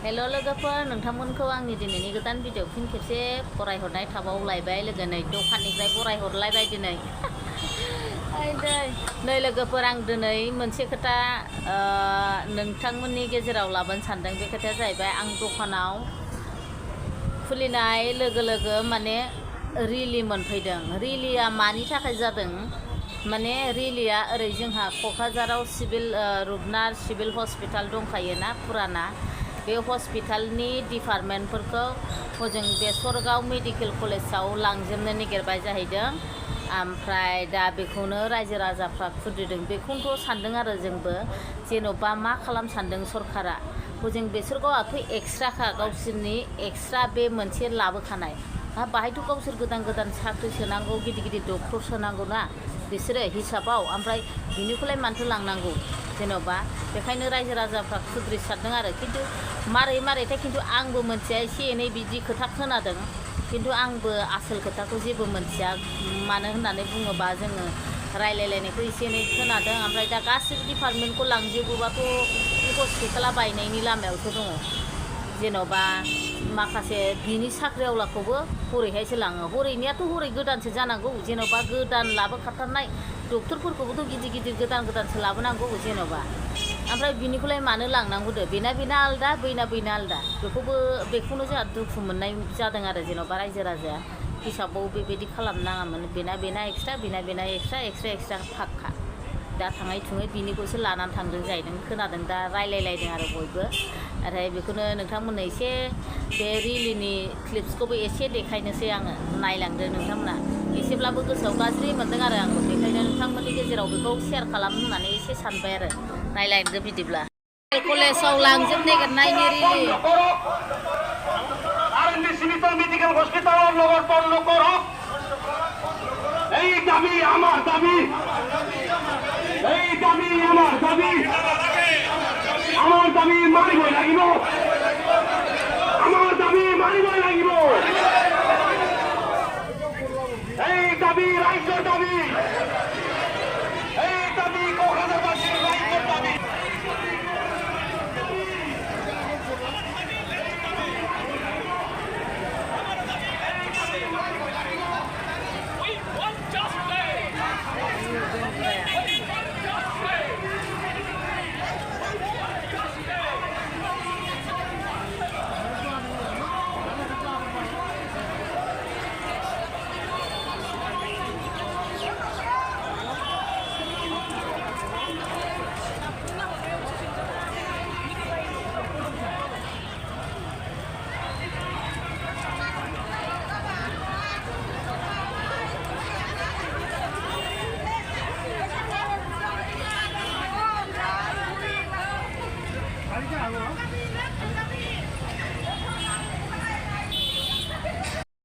हेल' लोगोफोर नोंथांमोनखौ आंनि दिनैनि गोदान भिडिअ फिन खेबसे बरायहरनाय थाबाव लायबाय लोगो नै दखाननिफ्राय बरायहरलायबाय दिनै नै लोगोफोर आं दिनै मोनसे खोथा नोंथांमोननि गेजेराव लाबोनो सानदों। बे खोथाया जाहैबाय आं दखानाव खुलिनाय लोगो लोगो माने रिलि मोनफैदों। रिलिया मानि थाखाय जादों माने रिलिया ओरै जोंहा क'क्राझाराव रुपनाथ सिभिल हस्पिटाल दंखायोना फुराना बे हस्पिटालनि डिपार्टमेन्टफोरखौ हजों बेसरगाव मेडिकेल कलेजाव लांजोबनो नागिरबाय जाहैदों। ओमफ्राय दा बेखौनो रायजो राजाफ्रा खुद्रिदों। बेखौनोथ' सानदों आरो जोंबो जेन'बा मा खालाम सानदों सरकारा हजों बेसरगावआथ' एक्सट्राखा गावसोरनि एक्सट्रा बे मोनसे लाबोखानाय बाहायथ' गावसोर गोदान गोदान साख्रि सोनांगौ गिदिर गिदिर डक्टर सोनांगौ ना बिसोरो हिसाबाव ओमफ्राय बिनिखौलाय मानोथो लांनांगौ जेन'बा बेखायनो रायजो राजाफ्रा खुद्रि सारदों आरो खिन्थु मारै मारैथाय खिन्थु आंबो मोनथिया एसे एनै बिदि खोथा खोनादों खिन्थु आंबो आसोल खोथाखौ जेबो मोनथिया मानो होननानै बुङोबा जोङो रायलायलायनायखौ एसे एनै खोनादों। ओमफ्राय दा गासिबो डिपार्टमेन्टखौ लांजोबोबाथ' हस्पिटाला बायनायनि लामायावसो दङ। जेन'बा माखासे बिनि साख्रिआवलाखौबो हरैहायसो लाङो। हरैनियाथ' हरै गोदानसो जानांगौ जेन'बा गोदान लाबोखाथारनाय डक्टरफोरखौबोथ' गिदिर गिदिर गोदान गोदानसो लाबोनांगौ जेन'बा ओमफ्राय बिनिखौलाय मानो लांनांगौ बेना आलदा बैना आलदा बेखौनो जोंहा दुखु मोननाय जादों आरो जेन'बा रायजो राजाया हिसाबाव बेबायदि खालामनाङामोन। बेना एक्सट्रा बेना एक्सट्रा फाक्का दा थाङै थुङै बिनिखौसो लानानै थांदों जाहैदों खोनादों दा रायलायलायदों आरो बयबो। नाथाय बेखौनो नोंथांमोननो एसे बे रिलिनि क्लिप्सखौबो एसे देखायनोसै आङो नायलांदो नोंथांमोना एसेब्लाबो गोसोआव गाज्रि मोनदों आरो आंबो बेखायनो नोंथांमोननि गेजेराव बेखौ शेयार खालामनो होननानै एसे सानबाय आरो नायलांदो बिदिब्ला कलेजाव लांजोब नागिरनायनि रिलि मेडिकेल हस्पिटालाव नगर बन्द करक এই দাবি আমার দাবি মানিবই লাগিব আমার দাবি মানিবই লাগিব এই দাবি রাজ্যের দাবি এই দাবি কক্সবাজারবাসীর রাজ্যের দাবি